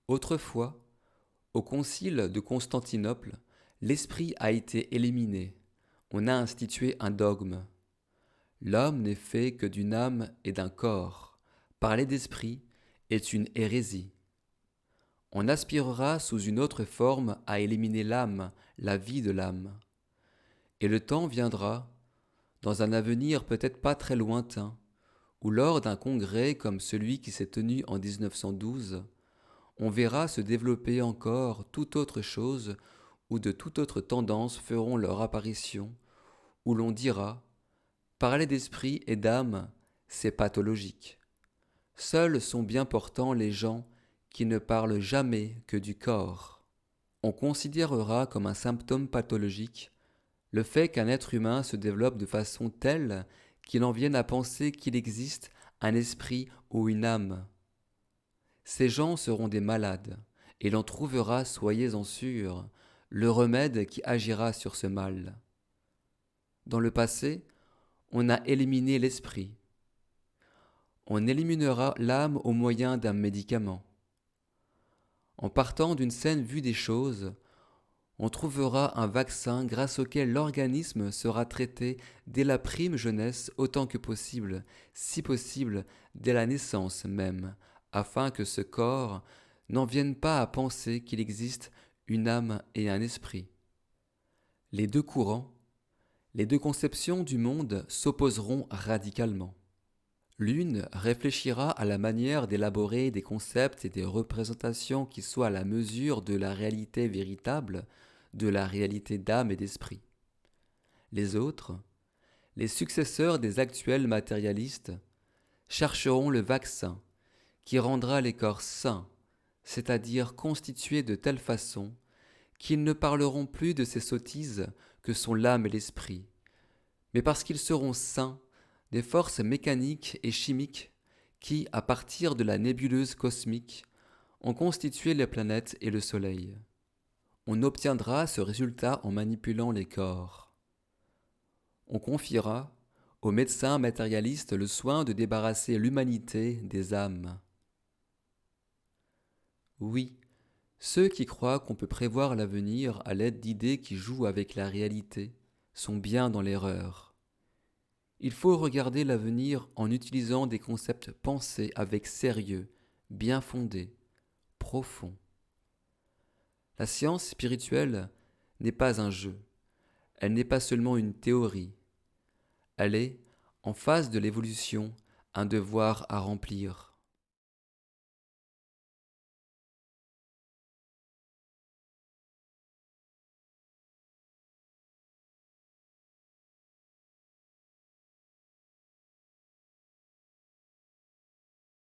Autrefois, au concile de Constantinople, l'esprit a été éliminé. On a institué un dogme. L'homme n'est fait que d'une âme et d'un corps. Parler d'esprit est une hérésie. On aspirera sous une autre forme à éliminer l'âme, la vie de l'âme. Et le temps viendra, dans un avenir peut-être pas très lointain, où lors d'un congrès comme celui qui s'est tenu en 1912, on verra se développer encore toute autre chose ou de toute autre tendance feront leur apparition, où l'on dira « parler d'esprit et d'âme, c'est pathologique ». Seuls sont bien portants les gens qui ne parlent jamais que du corps. On considérera comme un symptôme pathologique le fait qu'un être humain se développe de façon telle qu'il en vienne à penser qu'il existe un esprit ou une âme. Ces gens seront des malades, et l'on trouvera, soyez-en sûrs, le remède qui agira sur ce mal. Dans le passé, on a éliminé l'esprit. On éliminera l'âme au moyen d'un médicament. En partant d'une saine vue des choses, on trouvera un vaccin grâce auquel l'organisme sera traité dès la prime jeunesse autant que possible, si possible dès la naissance même, afin que ce corps n'en vienne pas à penser qu'il existe une âme et un esprit. Les deux courants, les deux conceptions du monde s'opposeront radicalement. L'une réfléchira à la manière d'élaborer des concepts et des représentations qui soient à la mesure de la réalité véritable, de la réalité d'âme et d'esprit. Les autres, les successeurs des actuels matérialistes, chercheront le vaccin qui rendra les corps sains, c'est-à-dire constitués de telle façon qu'ils ne parleront plus de ces sottises que sont l'âme et l'esprit, mais parce qu'ils seront saints des forces mécaniques et chimiques qui, à partir de la nébuleuse cosmique, ont constitué les planètes et le Soleil. On obtiendra ce résultat en manipulant les corps. On confiera aux médecins matérialistes le soin de débarrasser l'humanité des âmes. Oui, ceux qui croient qu'on peut prévoir l'avenir à l'aide d'idées qui jouent avec la réalité sont bien dans l'erreur. Il faut regarder l'avenir en utilisant des concepts pensés avec sérieux, bien fondés, profonds. La science spirituelle n'est pas un jeu, elle n'est pas seulement une théorie, elle est, en face de l'évolution, un devoir à remplir.